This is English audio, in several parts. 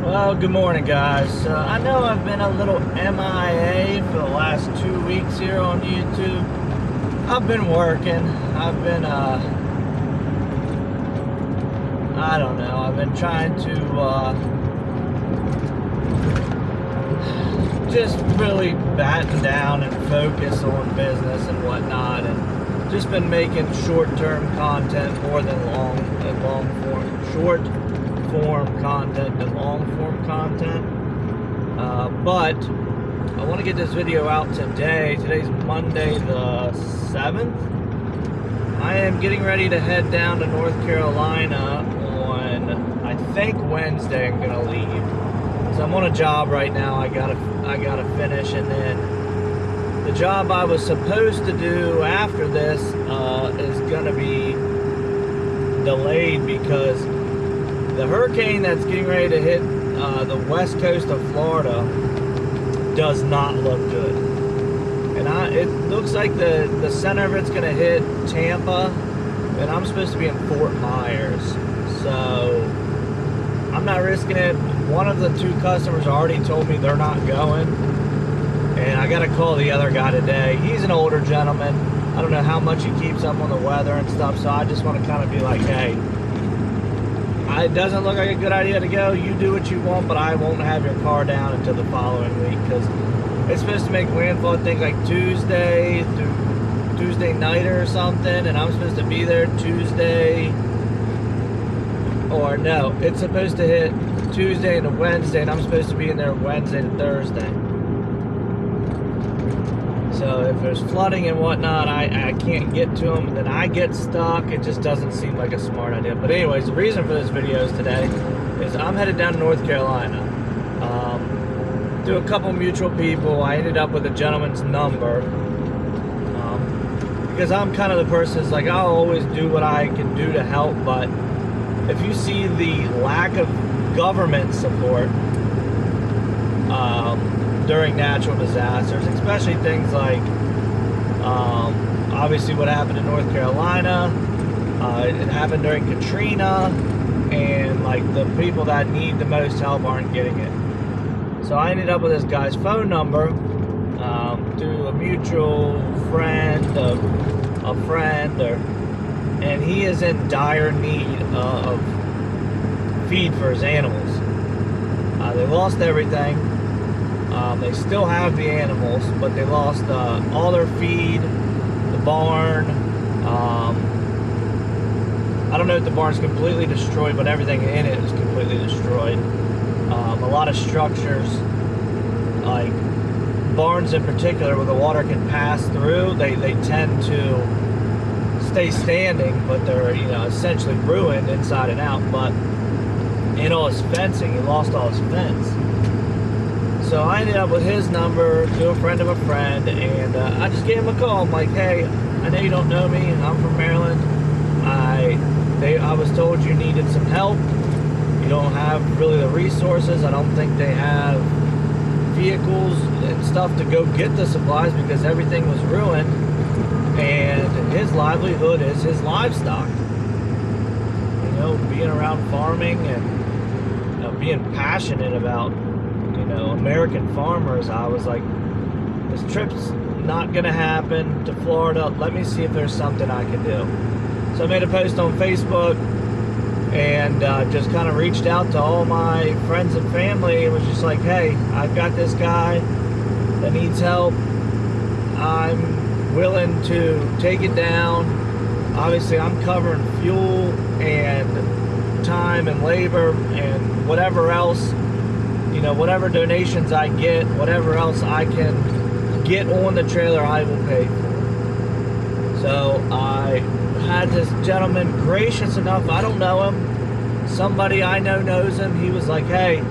Well, good morning, guys. I know I've been a little MIA for the last 2 weeks here on YouTube. I've been working. I've been, I don't know. I've been trying to, just really batten down and focus on business and whatnot, and just been making short-term content more than short-form content and long-form content. But I want to get this video out today. Today's Monday the 7th. I am getting ready to head down to North Carolina on, I think, Wednesday. I'm gonna leave. So I'm on a job right now. I gotta finish, and then the job I was supposed to do after this is gonna be delayed because the hurricane that's getting ready to hit the west coast of Florida does not look good. And it looks like the center of it's gonna hit Tampa, and I'm supposed to be in Fort Myers. So I'm not risking it. One of the two customers already told me they're not going, and I gotta call the other guy today. He's an older gentleman. I don't know how much he keeps up on the weather and stuff, so I just want to kind of be like, hey, it doesn't look like a good idea to go. You do what you want, but I won't have your car down until the following week, because it's supposed to make landfall, I think, like Tuesday night or something, and I'm supposed to be there Tuesday. Or no, it's supposed to hit Tuesday into Wednesday, and I'm supposed to be in there Wednesday to Thursday. So if there's flooding and whatnot, I can't get to them, and then I get stuck. It just doesn't seem like a smart idea. But anyways, the reason for this video is today is I'm headed down to North Carolina. To a couple mutual people. I ended up with a gentleman's number. Because I'm kind of the person that's like, I'll always do what I can do to help, but if you see the lack of government support during natural disasters, especially things like obviously what happened in North Carolina, it happened during Katrina, and like the people that need the most help aren't getting it. So I ended up with this guy's phone number through a mutual friend of a friend, and he is in dire need of feed for his animals. They lost everything. They still have the animals, but they lost all their feed, the barn. I don't know if the barn's completely destroyed, but everything in it is completely destroyed. A lot of structures, like barns in particular, where the water can pass through, they tend to stay standing, but they're, essentially ruined inside and out. But in all his fencing, he lost all his fence. So I ended up with his number to a friend of a friend, and I just gave him a call. I'm like, hey, I know you don't know me, I'm from Maryland. I was told you needed some help. You don't have really the resources. I don't think they have vehicles and stuff to go get the supplies because everything was ruined. And his livelihood is his livestock. Being around farming and being passionate about, American farmers, I was like, this trip's not gonna happen to Florida. Let me see if there's something I can do. So I made a post on Facebook and just kind of reached out to all my friends and family. It was just like, hey, I've got this guy that needs help. I'm willing to take it down. Obviously, I'm covering fuel and time and labor and whatever else, whatever donations I get, whatever else I can get on the trailer, I will pay for. So I had this gentleman gracious enough, I don't know him, somebody I know knows him. He was like, hey,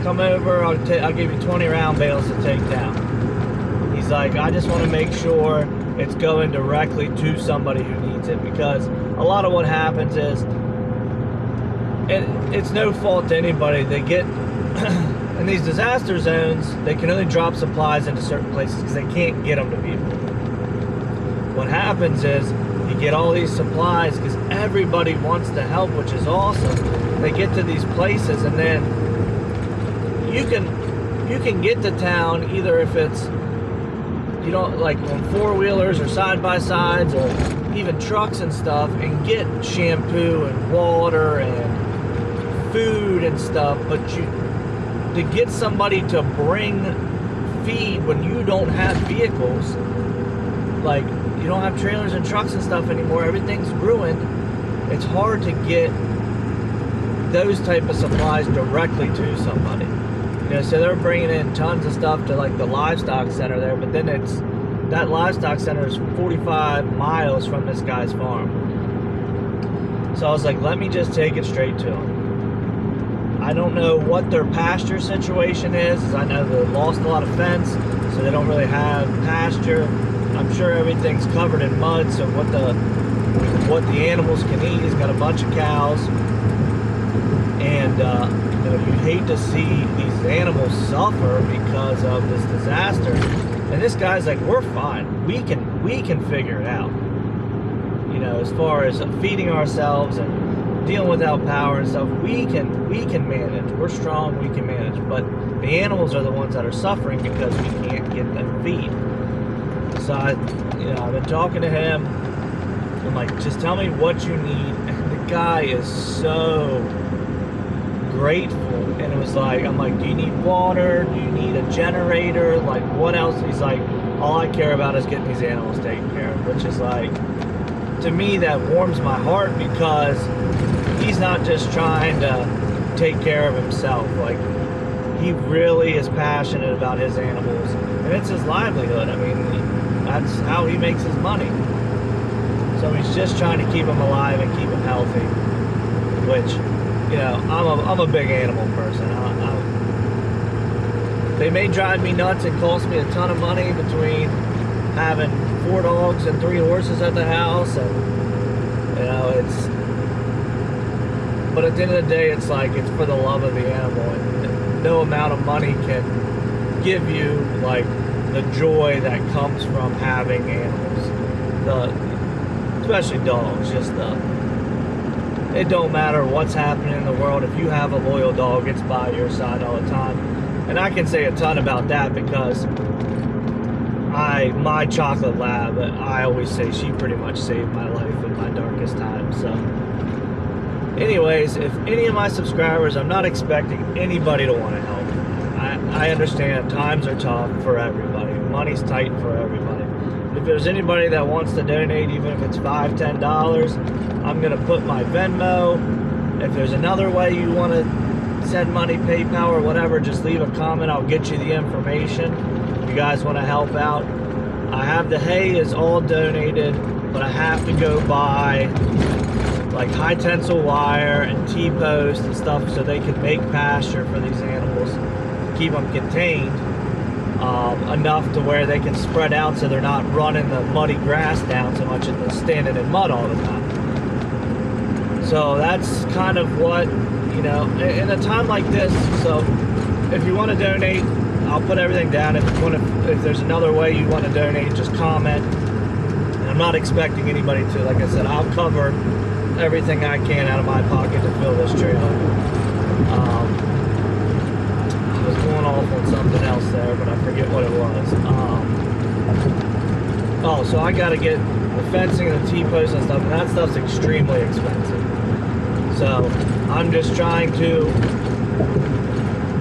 come over, I'll give you 20 round bales to take down. He's like, I just want to make sure it's going directly to somebody who needs it, because a lot of what happens is, it's no fault to anybody, they get in these disaster zones, they can only drop supplies into certain places because they can't get them to people. What happens is you get all these supplies because everybody wants to help, which is awesome. They get to these places, and then you can get to town either if it's, you know, like on four-wheelers or side-by-sides or even trucks and stuff, and get shampoo and water and food and stuff, but to get somebody to bring feed when you don't have vehicles, like you don't have trailers and trucks and stuff anymore, everything's ruined, it's hard to get those type of supplies directly to somebody. You know, so they're bringing in tons of stuff to like the livestock center there, but then that livestock center is 45 miles from this guy's farm. So I was like, let me just take it straight to them. I don't know what their pasture situation is. I know they lost a lot of fence, so they don't really have pasture. I'm sure everything's covered in mud, so what the animals can eat. He's got a bunch of cows, and you know, you hate to see these animals suffer because of this disaster. And this guy's like, we're fine. We can figure it out. You know, as far as feeding ourselves and dealing without power and stuff, we can manage. We're strong. We can manage. But the animals are the ones that are suffering because we can't get them feed. So I've been talking to him. I'm like, just tell me what you need. And the guy is so grateful. And it was like, I'm like, do you need water? Do you need a generator? Like, what else? He's like, all I care about is getting these animals taken care of, which is like, to me, that warms my heart, because he's not just trying to take care of himself. Like, he really is passionate about his animals, and it's his livelihood. I mean, that's how he makes his money. So he's just trying to keep them alive and keep them healthy, which, you know, I'm a big animal person. They may drive me nuts and cost me a ton of money between having 4 dogs and 3 horses at the house, and you know, but at the end of the day, it's like, it's for the love of the animal, and no amount of money can give you like the joy that comes from having animals, especially dogs. It don't matter what's happening in the world, if you have a loyal dog, it's by your side all the time. And I can say a ton about that, because my chocolate lab, I always say she pretty much saved my life in my darkest time. So anyways, if any of my subscribers, I'm not expecting anybody to want to help. I understand times are tough for everybody. Money's tight for everybody. If there's anybody that wants to donate, even if it's $5, $10, I'm going to put my Venmo. If there's another way you want to send money, PayPal or whatever, just leave a comment. I'll get you the information if you guys want to help out. I have the hay is all donated, but I have to go buy like high tensile wire and T-post and stuff so they can make pasture for these animals, keep them contained enough to where they can spread out so they're not running the muddy grass down so much and standing in mud all the time. So that's kind of what, you know, in a time like this. So if you want to donate, I'll put everything down. If there's another way you want to donate, just comment. And I'm not expecting anybody to. Like I said, I'll cover everything I can out of my pocket to fill this trailer. I was going off on something else there, but I forget what it was. Oh, so I got to get the fencing and the T-posts and stuff, and that stuff's extremely expensive. So I'm just trying to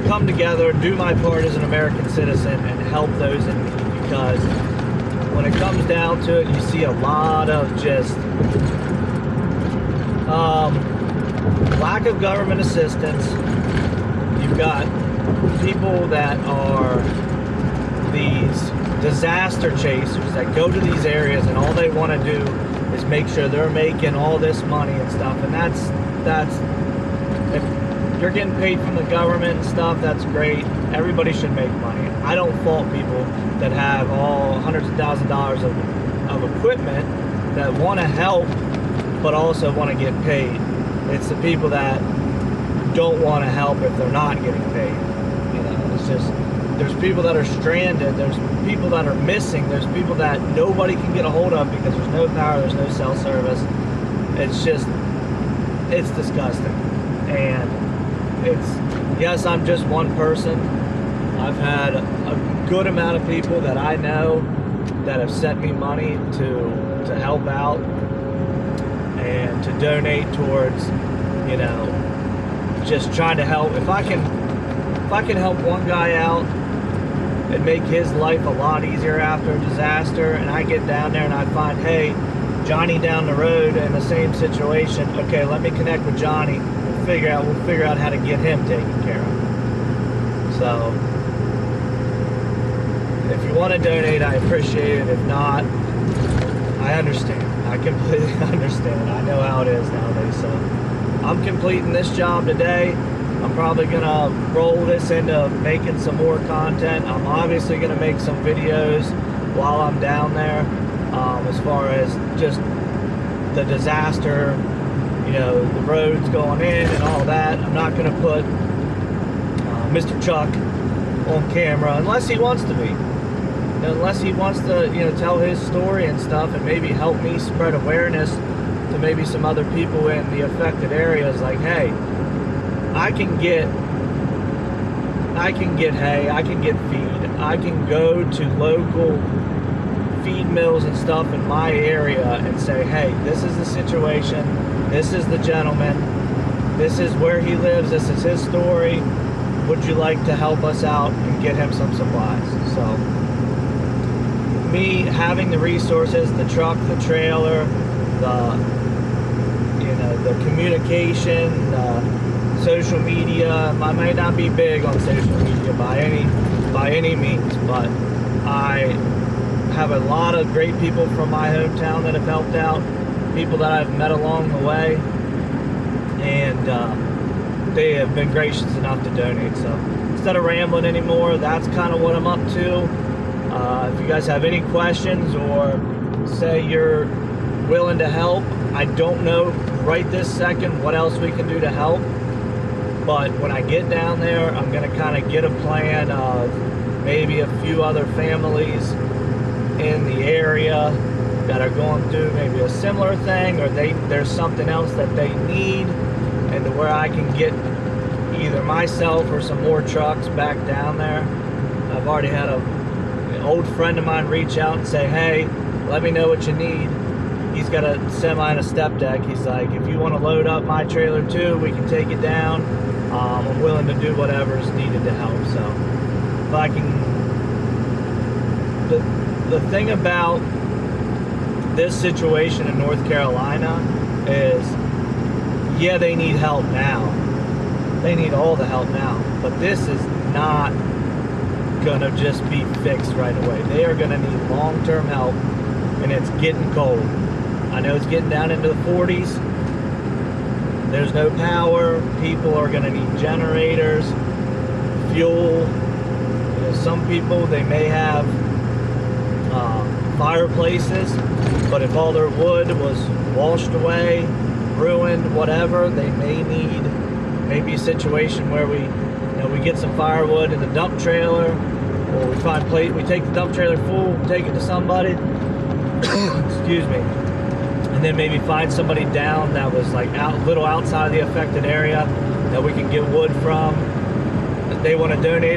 come together, do my part as an American citizen, and help those in need, because when it comes down to it, you see a lot of just lack of government assistance. You've got people that are these disaster chasers that go to these areas and all they want to do is make sure they're making all this money and stuff, and that's if you're getting paid from the government and stuff, that's great. Everybody should make money. I don't fault people that have all hundreds of thousands of dollars of equipment that want to help but also want to get paid. It's the people that don't want to help if they're not getting paid. You know, it's just, there's people that are stranded, there's people that are missing, there's people that nobody can get a hold of because there's no power, there's no cell service. It's just, it's disgusting. And yes, I'm just one person. I've had a good amount of people that I know that have sent me money to help out and to donate towards, you know, just trying to help. If I can help one guy out and make his life a lot easier after a disaster, and I get down there and I find, hey, Johnny down the road in the same situation, okay, let me connect with Johnny. We'll figure out how to get him taken care of. So if you want to donate, I appreciate it. If not, I understand. I completely understand. I know how it is nowadays. So I'm completing this job today. I'm probably gonna roll this into making some more content. I'm obviously gonna make some videos while I'm down there, as far as just the disaster, you know, the roads going in and all that. I'm not gonna put Mr. Chuck on camera unless he wants to be. Unless he wants to, you know, tell his story and stuff and maybe help me spread awareness to maybe some other people in the affected areas. Like, hey, I can get hay, I can get feed, I can go to local feed mills and stuff in my area and say, hey, this is the situation, this is the gentleman, this is where he lives, this is his story, would you like to help us out and get him some supplies? So me having the resources, the truck, the trailer, the communication, social media. I may not be big on social media by any means, but I have a lot of great people from my hometown that have helped out, people that I've met along the way, and they have been gracious enough to donate. So instead of rambling anymore, that's kind of what I'm up to. If you guys have any questions or say you're willing to help, I don't know right this second what else we can do to help. But when I get down there, I'm going to kind of get a plan of maybe a few other families in the area that are going through maybe a similar thing, or there's something else that they need, and to where I can get either myself or some more trucks back down there. I've already had an old friend of mine reach out and say, hey, let me know what you need. He's got a semi and a step deck. He's like, if you want to load up my trailer too, we can take it down. I'm willing to do whatever is needed to help. So if I can, the thing about this situation in North Carolina is, yeah, they need help now. They need all the help now. But this is not gonna just be fixed right away. They are gonna need long-term help, and it's getting cold. I know it's getting down into the 40s. There's no power. People are going to need generators, fuel. You know, some people, they may have fireplaces, but if all their wood was washed away, ruined, whatever, they may need maybe a situation where we get some firewood in the dump trailer, or we take the dump trailer full, take it to somebody, excuse me, and then maybe find somebody down that was like little outside of the affected area that we can get wood from. If they want to donate